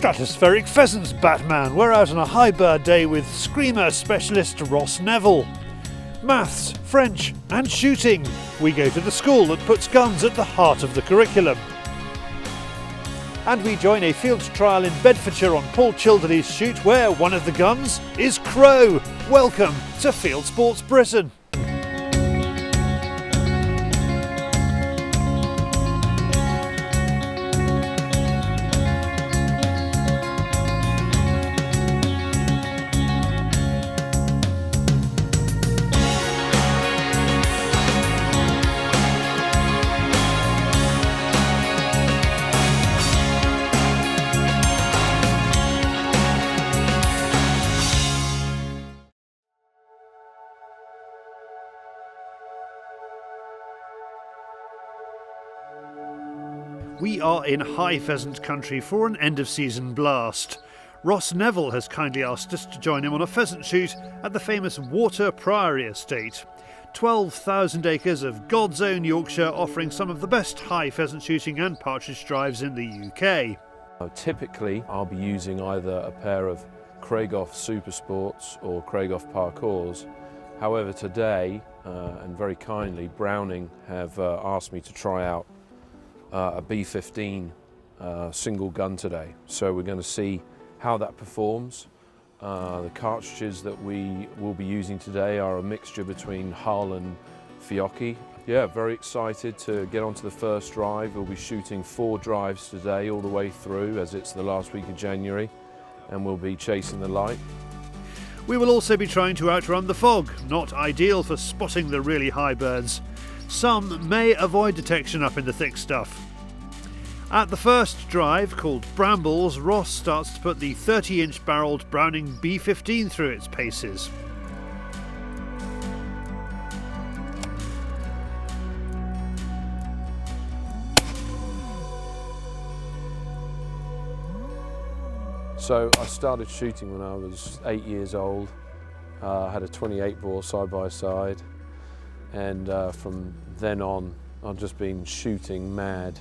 Stratospheric pheasants, Batman. We're out on a high bird day with screamer specialist Ross Neville. Maths, French and shooting. We go to the school that puts guns at the heart of the curriculum. And we join a field trial in Bedfordshire on Paul Childerley's shoot where one of the guns is Crow. Welcome to Fieldsports Britain. We are in high pheasant country for an end-of-season blast. Ross Neville has kindly asked us to join him on a pheasant shoot at the famous Warter Priory estate. 12,000 acres of God's own Yorkshire, offering some of the best high pheasant shooting and partridge drives in the UK. Typically, I'll be using either a pair of Croft Super Sports or Croft Parcours. However, today, and very kindly, Browning have asked me to try out a B15 single gun today. So we're going to see how that performs. The cartridges that we will be using today are a mixture between Hull and Fcha. Yeah, very excited to get onto the first drive. We'll be shooting 4 drives today all the way through as it's the last week of January, and we'll be chasing the light. We will also be trying to outrun the fog, not ideal for spotting the really high birds. Some may avoid detection up in the thick stuff. At the first drive, called Brambles, Ross starts to put the 30-inch barrelled Browning B15 through its paces. So I started shooting when I was 8 years old. I had a 28 bore side by side. And from then on, I've just been shooting mad.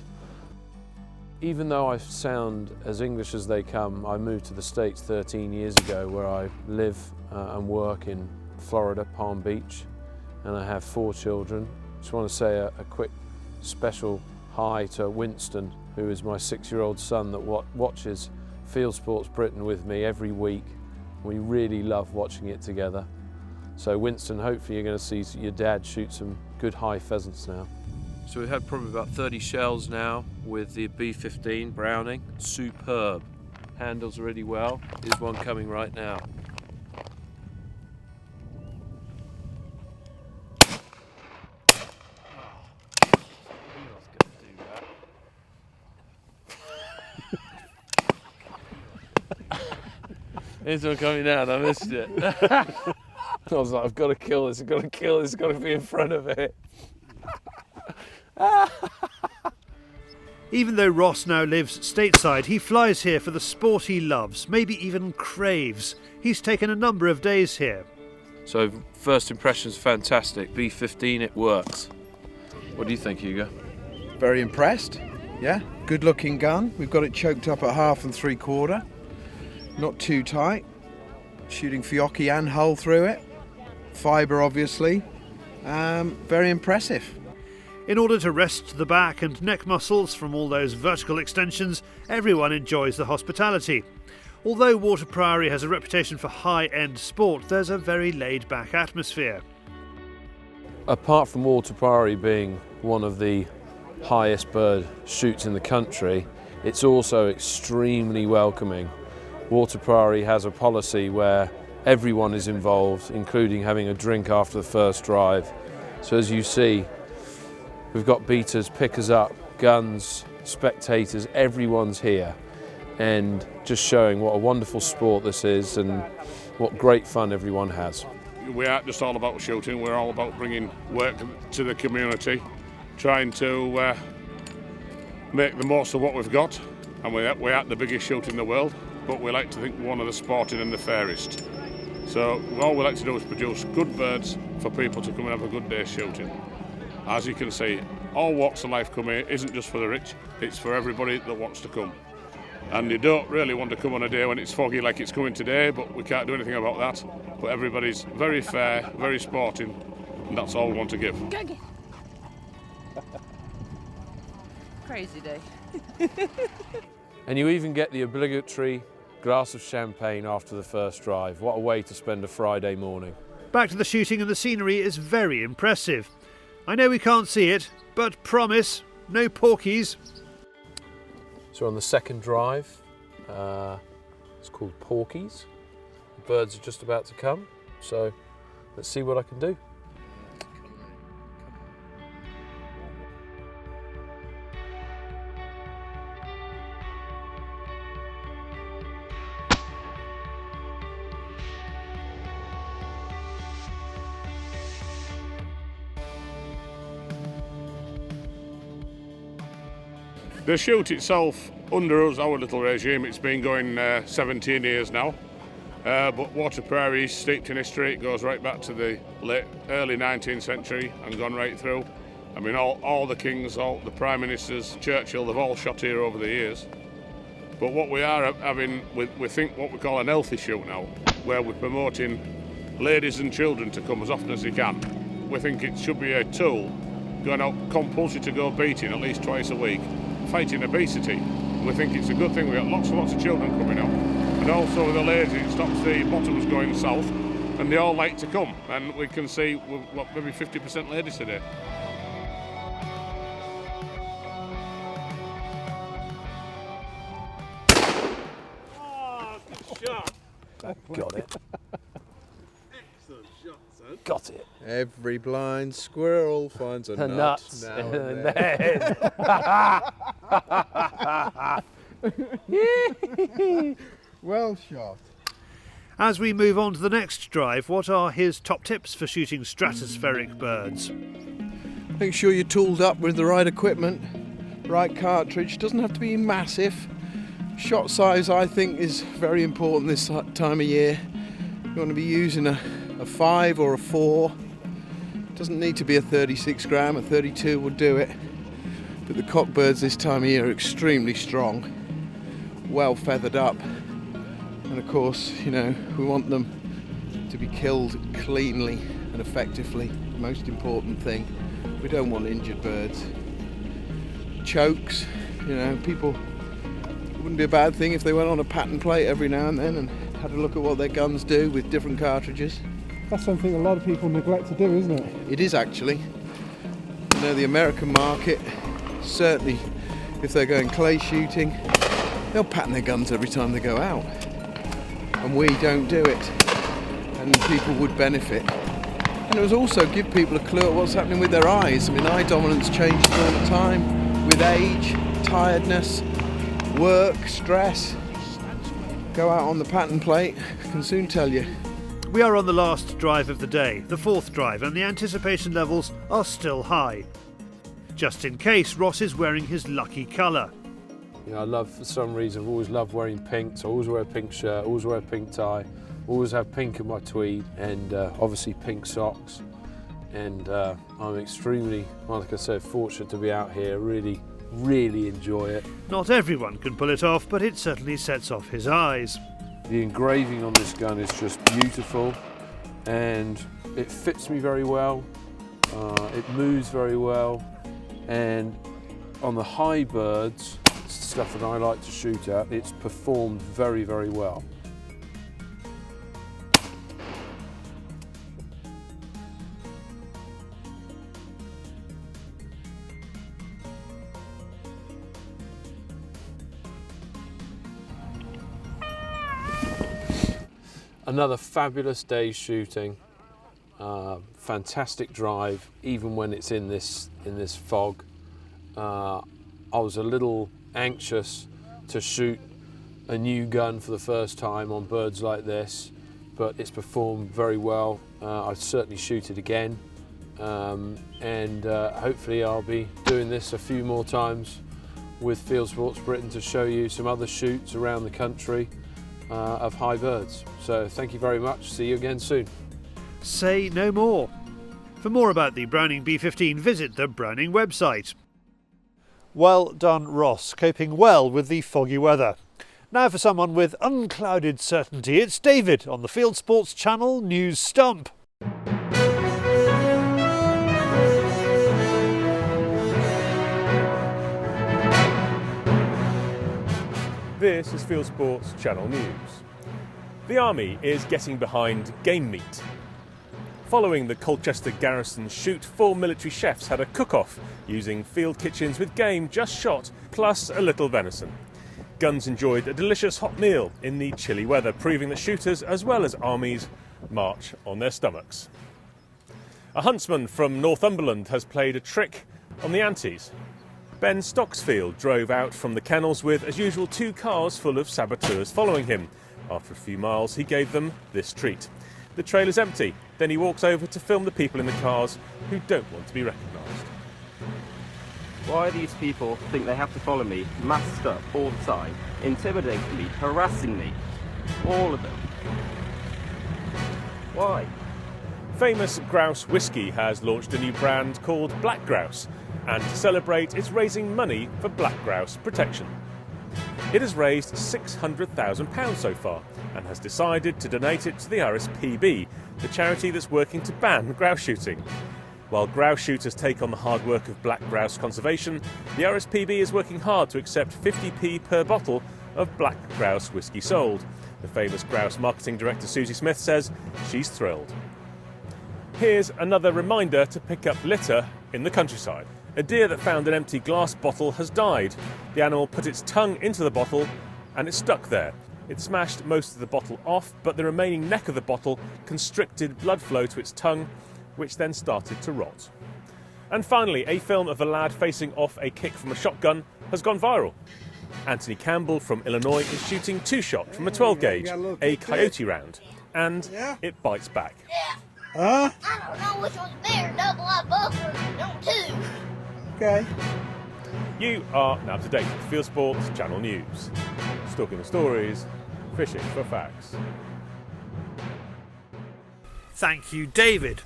Even though I sound as English as they come, I moved to the States 13 years ago where I live and work in Florida, Palm Beach, and I have 4 children. Just want to say a quick special hi to Winston, who is my 6-year-old son that watches Fieldsports Britain with me every week. We really love watching it together. So Winston, hopefully you're going to see your dad shoot some good high pheasants now. So we've had probably about 30 shells now with the B15 Browning. Superb. Handles really well. Here's one coming right now. Here's one coming down, I missed it. I was like, I've got to kill this, I've got to kill this, I've got to be in front of it. Even though Ross now lives stateside, he flies here for the sport he loves, maybe even craves. He's taken a number of days here. So first impressions, fantastic. B15, it works. What do you think, Hugo? Very impressed, yeah. Good looking gun. We've got it choked up at 1/2 and 3/4. Not too tight. Shooting Fcha and Hull through it. Fibre, obviously. Very impressive. In order to rest the back and neck muscles from all those vertical extensions, everyone enjoys the hospitality. Although Warter Priory has a reputation for high-end sport, there's a very laid-back atmosphere. Apart from Warter Priory being one of the highest bird shoots in the country, it's also extremely welcoming. Warter Priory has a policy where everyone is involved, including having a drink after the first drive. So as you see, we've got beaters, pickers up, guns, spectators, everyone's here, and just showing what a wonderful sport this is and what great fun everyone has. We aren't just all about shooting, we're all about bringing work to the community, trying to make the most of what we've got, and we aren't the biggest shoot in the world, but we like to think one of the sporting and the fairest. So all we like to do is produce good birds for people to come and have a good day shooting. As you can see, all walks of life come here. Isn't just for the rich, it's for everybody that wants to come. And you don't really want to come on a day when it's foggy like it's coming today, but we can't do anything about that. But everybody's very fair, very sporting, and that's all we want to give. Go get. Crazy day. And you even get the obligatory glass of champagne after the first drive. What a way to spend a Friday morning. Back to the shooting, and the scenery is very impressive. I know we can't see it, but promise, no porkies. So on the second drive, it's called porkies. The birds are just about to come, so let's see what I can do. The shoot itself, under us, our little regime, it's been going 17 years now. But Warter Priory is steeped in history. It goes right back to the early 19th century and gone right through. I mean, all the kings, all the prime ministers, Churchill, they've all shot here over the years. But what we are having, we think what we call an healthy shoot now, where we're promoting ladies and children to come as often as they can. We think it should be a tool going out compulsory to go beating at least twice a week, fighting obesity. We think it's a good thing. We've got lots and lots of children coming up. And also with the ladies, it stops the bottoms going south, and they all like to come. And we can see, what, maybe 50% ladies today. Oh, good shot. Got it. Excellent shot, son. Got it. Every blind squirrel finds a nut Nuts now in and the then. Well shot. As we move on to the next drive, what are his top tips for shooting stratospheric birds? Make sure you're tooled up with the right equipment, right cartridge. Doesn't have to be massive. Shot size, I think, is very important this time of year. You want to be using a 5 or a 4. Doesn't need to be a 36 gram, a 32 will do it. But the cockbirds this time of year are extremely strong, well feathered up. And of course, you know, we want them to be killed cleanly and effectively. The most important thing. We don't want injured birds. Chokes, you know, people, it wouldn't be a bad thing if they went on a pattern plate every now and then and had a look at what their guns do with different cartridges. That's something a lot of people neglect to do, isn't it? It is actually. You know, the American market, certainly if they're going clay shooting, they'll pattern their guns every time they go out. And we don't do it. And people would benefit. And it was also give people a clue at what's happening with their eyes. I mean, eye dominance changes all the time with age, tiredness, work, stress. Go out on the pattern plate, can soon tell you. We are on the last drive of the day, the fourth drive, and the anticipation levels are still high. Just in case, Ross is wearing his lucky colour. You know, I love, for some reason, I've always loved wearing pink, so I always wear a pink shirt, always wear a pink tie, always have pink in my tweed, and obviously pink socks. And I'm extremely, like I said, fortunate to be out here, really enjoy it. Not everyone can pull it off, but it certainly sets off his eyes. The engraving on this gun is just beautiful, and it fits me very well, it moves very well, and on the high birds, stuff that I like to shoot at, it's performed very well. Another fabulous day shooting, fantastic drive, even when it's in this fog. I was a little anxious to shoot a new gun for the first time on birds like this, but it's performed very well. I'd certainly shoot it again, and hopefully I'll be doing this a few more times with Fieldsports Britain to show you some other shoots around the country of high birds. So thank you very much, see you again soon. Say no more. For more about the Browning B15, visit the Browning website. Well done, Ross, coping well with the foggy weather. Now for someone with unclouded certainty, it's David on the Fieldsports Channel News Stump. This is Fieldsports Channel News. The Army is getting behind game meat. Following the Colchester Garrison shoot, 4 military chefs had a cook-off using field kitchens with game just shot, plus a little venison. Guns enjoyed a delicious hot meal in the chilly weather, proving that shooters, as well as armies, march on their stomachs. A huntsman from Northumberland has played a trick on the Antes. Ben Stocksfield drove out from the kennels with, as usual, 2 cars full of saboteurs following him. After a few miles, he gave them this treat. The trailer's empty. Then he walks over to film the people in the cars who don't want to be recognised. Why these people think they have to follow me, masked up all the time, intimidating me, harassing me? All of them. Why? Famous grouse whisky has launched a new brand called Black Grouse, and to celebrate, it's raising money for black grouse protection. It has raised £600,000 so far and has decided to donate it to the RSPB, the charity that's working to ban grouse shooting. While grouse shooters take on the hard work of black grouse conservation, the RSPB is working hard to accept 50p per bottle of black grouse whisky sold. The famous grouse marketing director Susie Smith says she's thrilled. Here's another reminder to pick up litter in the countryside. A deer that found an empty glass bottle has died. The animal put its tongue into the bottle and it stuck there. It smashed most of the bottle off, but the remaining neck of the bottle constricted blood flow to its tongue, which then started to rot. And finally, a film of a lad facing off a kick from a shotgun has gone viral. Anthony Campbell from Illinois is shooting 2-shot from a 12-gauge, a coyote round, and it bites back. Huh? I don't know which one's better, double or buffer. Don't two. Okay. You are now up to date with Fieldsports Channel News. Stalking the stories, fishing for facts. Thank you, David.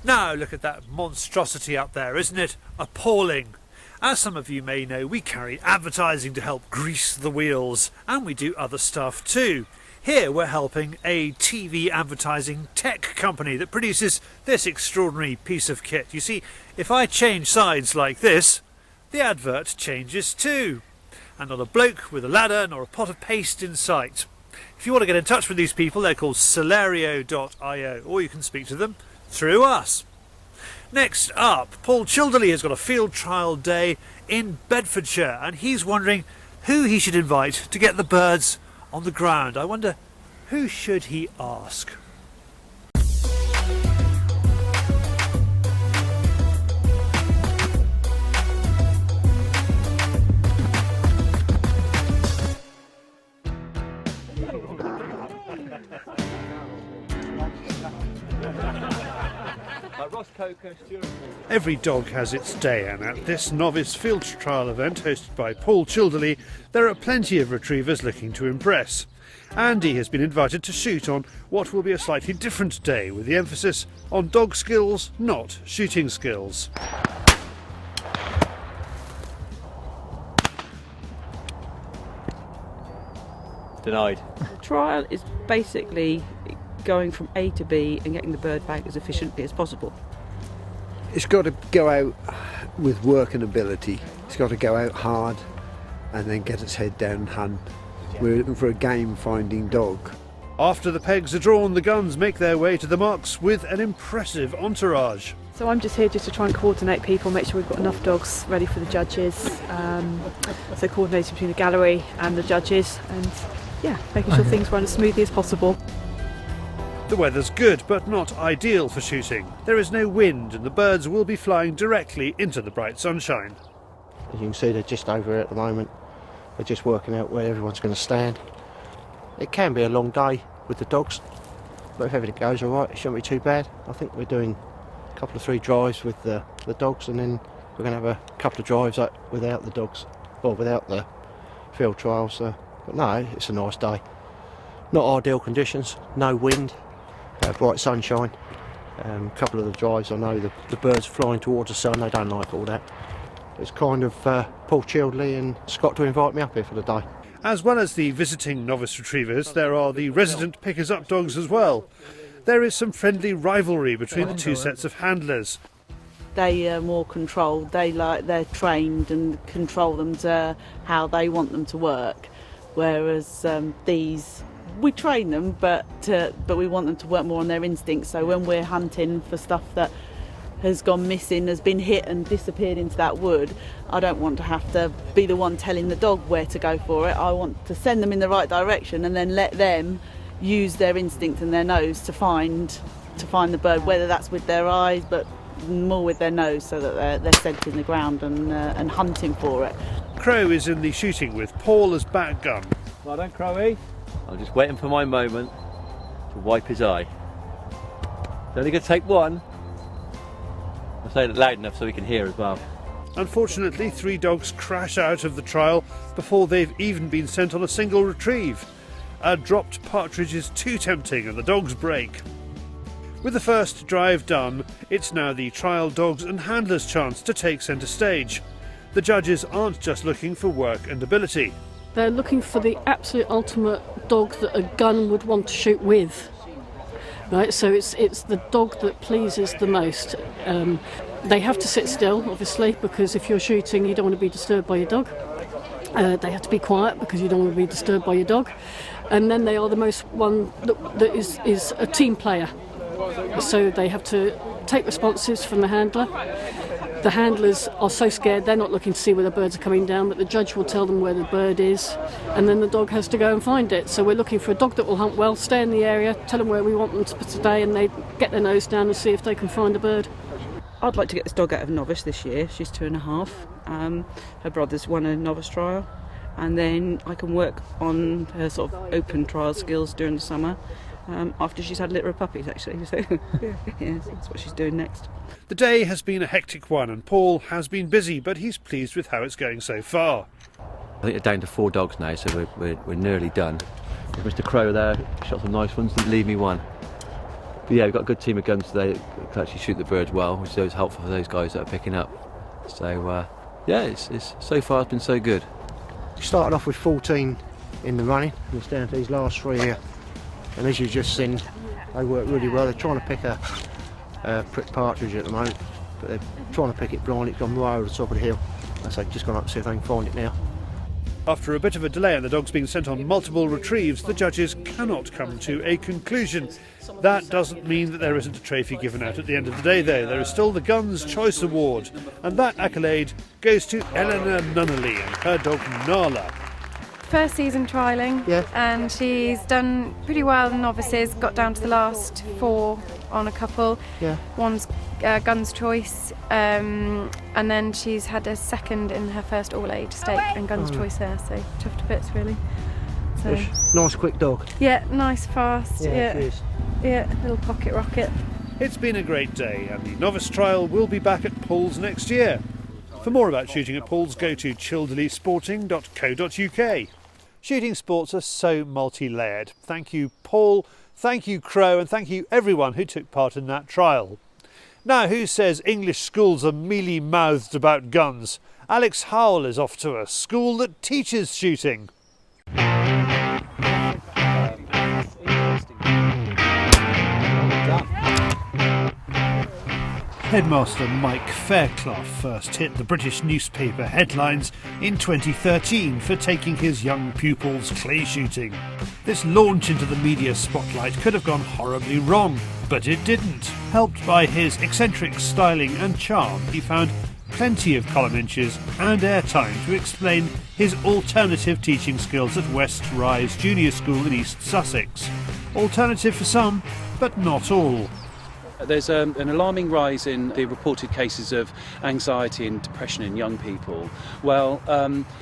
Now look at that monstrosity up there, isn't it? Appalling. As some of you may know, we carry advertising to help grease the wheels, and we do other stuff too. Here we're helping a TV advertising tech company that produces this extraordinary piece of kit. You see, if I change sides like this, the advert changes too. And not a bloke with a ladder nor a pot of paste in sight. If you want to get in touch with these people, they're called Celerio.io, or you can speak to them through us. Next up, Paul Childerley has got a field trial day in Bedfordshire, and he's wondering who he should invite to get the birds on the ground. I wonder, who should he ask? Every dog has its day, and at this novice field trial event hosted by Paul Childerley, there are plenty of retrievers looking to impress. Andy has been invited to shoot on what will be a slightly different day, with the emphasis on dog skills, not shooting skills. Denied. Trial is basically going from A to B and getting the bird back as efficiently as possible. It's got to go out with work and ability. It's got to go out hard and then get its head down and hunt. We're looking for a game-finding dog. After the pegs are drawn, the guns make their way to the marks with an impressive entourage. So I'm just here just to try and coordinate people, make sure we've got enough dogs ready for the judges. So coordinating between the gallery and the judges, and making sure things run as smoothly as possible. The weather's good, but not ideal for shooting. There is no wind, and the birds will be flying directly into the bright sunshine. As you can see, they're just over here at the moment. They're just working out where everyone's going to stand. It can be a long day with the dogs, but if everything goes all right, it shouldn't be too bad. I think we're doing a couple of 3 drives with the dogs, and then we're going to have a couple of drives without the dogs, or without the field trials. But no, it's a nice day. Not ideal conditions, no wind, bright sunshine. A couple of the drives, I know the birds flying towards the sun, they don't like all that. it's kind of Paul Childerley and Scott to invite me up here for the day. As well as the visiting novice retrievers, there are the resident pickers-up dogs as well. There is some friendly rivalry between the two sets of handlers. They are more controlled. They're trained and control them to how they want them to work. Whereas these, we train them, but we want them to work more on their instincts. So when we're hunting for stuff that has gone missing, has been hit and disappeared into that wood, I don't want to have to be the one telling the dog where to go for it. I want to send them in the right direction and then let them use their instinct and their nose to find the bird, whether that's with their eyes, but more with their nose, so that they're scenting the ground and hunting for it. Crow is in the shooting with Paul as back gun. Well done, Crowy. I'm just waiting for my moment to wipe his eye. It's only going to take one. I'll say it loud enough so we can hear as well. Unfortunately, 3 dogs crash out of the trial before they've even been sent on a single retrieve. A dropped partridge is too tempting and the dogs break. With the first drive done, it's now the trial dogs and handlers' chance to take centre stage. The judges aren't just looking for work and ability. They're looking for the absolute ultimate dog that a gun would want to shoot with. Right, so it's the dog that pleases the most. They have to sit still, obviously, because if you're shooting, you don't want to be disturbed by your dog. They have to be quiet because you don't want to be disturbed by your dog. And then they are the most one that is a team player. So they have to take responses from the handler. The handlers are so scared, they're not looking to see where the birds are coming down, but the judge will tell them where the bird is, and then the dog has to go and find it. So we're looking for a dog that will hunt well, stay in the area, tell them where we want them to stay, and they get their nose down and see if they can find a bird. I'd like to get this dog out of novice this year. She's 2.5. Her brother's won a novice trial, and then I can work on her sort of open trial skills during the summer. After she's had a litter of puppies, actually. So yeah, that's what she's doing next. The day has been a hectic one and Paul has been busy, but he's pleased with how it's going so far. I think they're down to 4 dogs now, so we're nearly done. There's Mr. Crow there, shot some nice ones, didn't leave me one. But yeah, we've got a good team of guns today that can actually shoot the birds well, which is always helpful for those guys that are picking up. So yeah, it's so far it's been so good. We started off with 14 in the running, and it's down to these last 3 here. And as you've just seen, they work really well. They're trying to pick a prick partridge at the moment, but they're trying to pick it blind. It's gone right over the top of the hill. So they've just gone up to see if they can find it now. After a bit of a delay and the dogs being sent on multiple retrieves, the judges cannot come to a conclusion. That doesn't mean that there isn't a trophy given out at the end of the day, though. There is still the Guns Choice Award, and that accolade goes to Eleanor Nunnally and her dog Nala. First season trialling, yeah. And she's done pretty well in novices, got down to the last 4 on a couple. Yeah. One's Guns Choice, and then she's had a second in her first all-age stake and Guns Choice there, so tough to bits really. So nice quick dog. Yeah, nice fast. Yeah, it is. Yeah, little pocket rocket. It's been a great day and the novice trial will be back at Paul's next year. For more about shooting at Paul's, go to childerleysporting.co.uk. Shooting sports are so multi-layered. Thank you, Paul, thank you, Crow, and thank you everyone who took part in that trial. Now, who says English schools are mealy-mouthed about guns? Alex Howell is off to a school that teaches shooting. Headmaster Mike Fairclough first hit the British newspaper headlines in 2013 for taking his young pupils clay shooting. This launch into the media spotlight could have gone horribly wrong, but it didn't. Helped by his eccentric styling and charm, he found plenty of column inches and airtime to explain his alternative teaching skills at West Rise Junior School in East Sussex. Alternative for some, but not all. There's an alarming rise in the reported cases of anxiety and depression in young people. Well,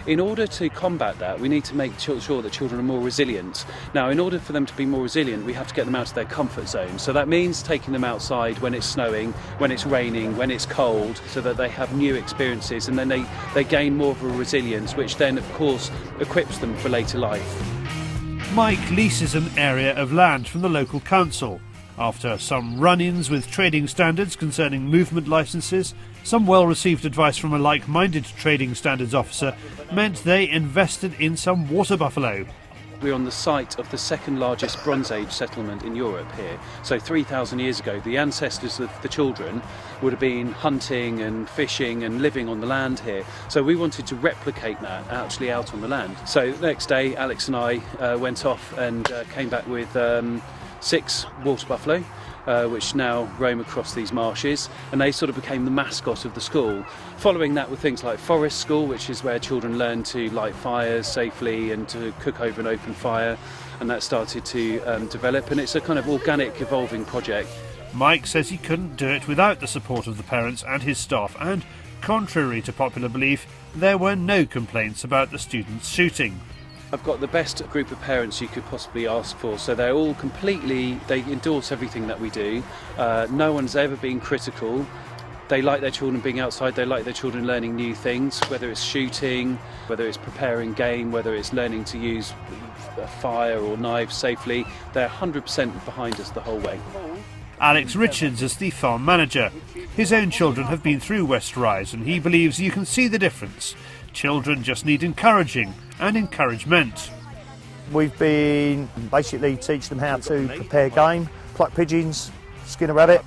in order to combat that, we need to make sure that children are more resilient. Now, in order for them to be more resilient, we have to get them out of their comfort zone. So that means taking them outside when it's snowing, when it's raining, when it's cold, so that they have new experiences, and then they gain more of a resilience, which then, of course, equips them for later life. Mike leases an area of land from the local council. After some run-ins with trading standards concerning movement licences, some well-received advice from a like-minded trading standards officer meant they invested in some water buffalo. We're on the site of the second largest Bronze Age settlement in Europe here. So 3,000 years ago, the ancestors of the children would have been hunting and fishing and living on the land here. So we wanted to replicate that actually out on the land. So the next day, Alex and I went off and came back with 6 water buffalo, which now roam across these marshes, and they sort of became the mascot of the school. Following that were things like forest school, which is where children learn to light fires safely and to cook over an open fire, and that started to develop, and it's a kind of organic evolving project. Mike says he couldn't do it without the support of the parents and his staff, and contrary to popular belief, there were no complaints about the students shooting. I've got the best group of parents you could possibly ask for, so they're all they endorse everything that we do. No one's ever been critical. They like their children being outside, they like their children learning new things, whether it's shooting, whether it's preparing game, whether it's learning to use fire or knives safely. They're 100% behind us the whole way. Alex Richards is the farm manager. His own children have been through West Rise and he believes you can see the difference. Children just need encouraging and encouragement. We've been basically teaching them how to prepare game, pluck pigeons, skin a rabbit,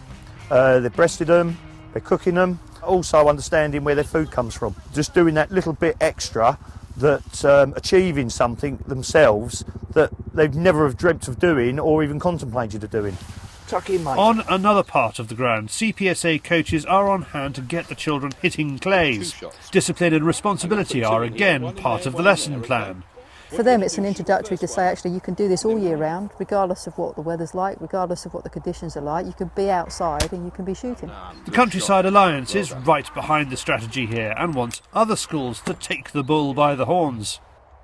they've breasted them, they're cooking them, also understanding where their food comes from. Just doing that little bit extra, that achieving something themselves that they've never have dreamt of doing or even contemplated of doing. Tuck in, mate. On another part of the ground, CPSA coaches are on hand to get the children hitting clays. Discipline and responsibility are again part of the lesson plan. For them it's an introductory to say actually you can do this all year round, regardless of what the weather's like, regardless of what the conditions are like. You can be outside and you can be shooting. The Countryside Alliance is right behind the strategy here and wants other schools to take the bull by the horns.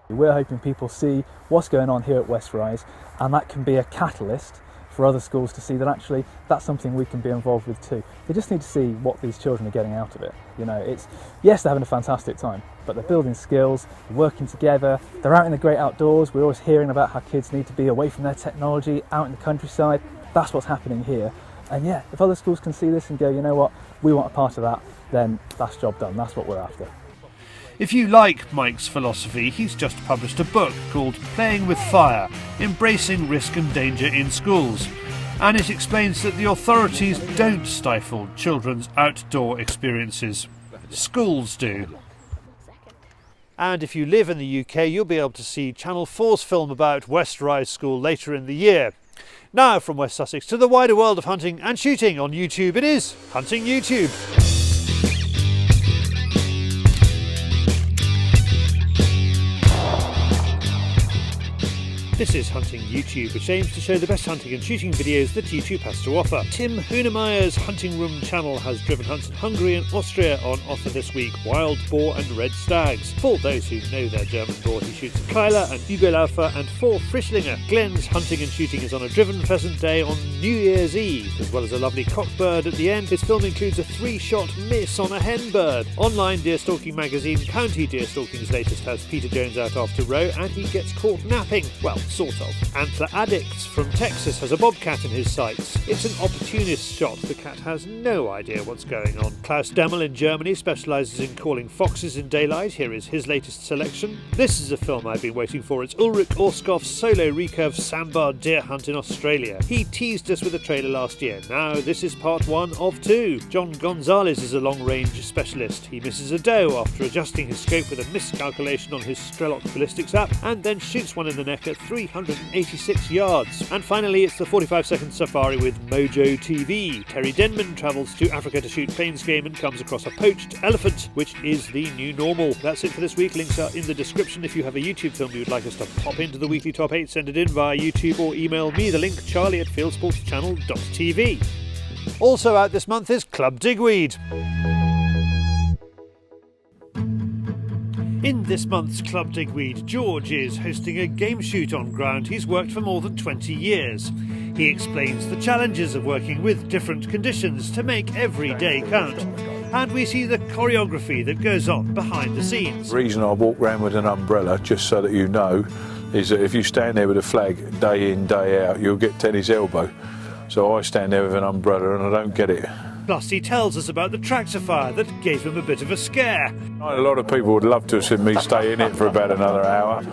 We're hoping people see what's going on here at West Rise, and that can be a catalyst for other schools to see that actually that's something we can be involved with too. They just need to see what these children are getting out of it. You know, yes, they're having a fantastic time, but they're building skills, they're working together, they're out in the great outdoors. We're always hearing about how kids need to be away from their technology, out in the countryside. That's what's happening here. And yeah, if other schools can see this and go, you know what, we want a part of that, then that's job done. That's what we're after. If you like Mike's philosophy, he's just published a book called Playing with Fire, Embracing Risk and Danger in Schools. And it explains that the authorities don't stifle children's outdoor experiences. Schools do. And if you live in the UK, you'll be able to see Channel 4's film about West Rise School later in the year. Now from West Sussex to the wider world of hunting and shooting on YouTube, it is Hunting YouTube. This is Hunting YouTube, which aims to show the best hunting and shooting videos that YouTube has to offer. Tim Hunemeyer's Hunting Room channel has driven hunts in Hungary and Austria on offer this week, wild boar and red stags. For those who know their German boar, he shoots Keiler and Übelaufer and 4 Frischlinger. Glenn's Hunting and Shooting is on a driven pheasant day on New Year's Eve. As well as a lovely cockbird at the end, his film includes a 3-shot miss on a hen bird. Online deer stalking magazine County Deer Stalking's latest has Peter Jones out after roe and he gets caught napping. Well, sort of. Antler Addicts from Texas has a bobcat in his sights. It's an opportunist shot. The cat has no idea what's going on. Klaus Demmel in Germany specialises in calling foxes in daylight. Here is his latest selection. This is a film I've been waiting for. It's Ulrich Orskoff's solo recurve sandbar deer hunt in Australia. He teased us with a trailer last year. Now this is part 1 of 2. John Gonzalez is a long-range specialist. He misses a doe after adjusting his scope with a miscalculation on his Strelok ballistics app and then shoots one in the neck at 386 yards. And finally, it's the 45-second safari with Mojo TV. Terry Denman travels to Africa to shoot plains game and comes across a poached elephant, which is the new normal. That's it for this week. Links are in the description. If you have a YouTube film you would like us to pop into the weekly top 8, send it in via YouTube or email me the link, charlie@fieldsportschannel.tv. Also out this month is Club Digweed. In this month's Club Digweed, George is hosting a game shoot on ground he's worked for more than 20 years. He explains the challenges of working with different conditions to make every day count. And we see the choreography that goes on behind the scenes. The reason I walk around with an umbrella, just so that you know, is that if you stand there with a flag day in, day out, you'll get tennis elbow. So I stand there with an umbrella and I don't get it. Plus he tells us about the tractor fire that gave him a bit of a scare. A lot of people would love to have seen me stay in it for about another hour.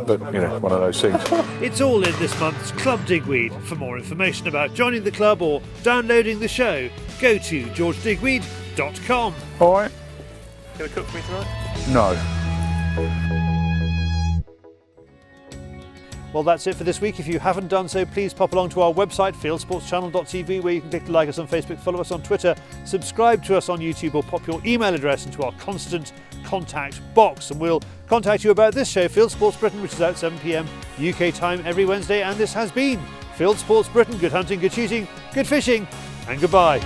But, you know, one of those things. It's all in this month's Club Digweed. For more information about joining the club or downloading the show, go to georgedigweed.com. All right. Going to cook for me tonight? No. Well, that's it for this week. If you haven't done so, please pop along to our website, fieldsportschannel.tv, where you can click to like us on Facebook, follow us on Twitter, subscribe to us on YouTube, or pop your email address into our constant contact box. And we'll contact you about this show, Field Sports Britain, which is out 7 p.m. UK time every Wednesday. And this has been Field Sports Britain. Good hunting, good shooting, good fishing, and goodbye.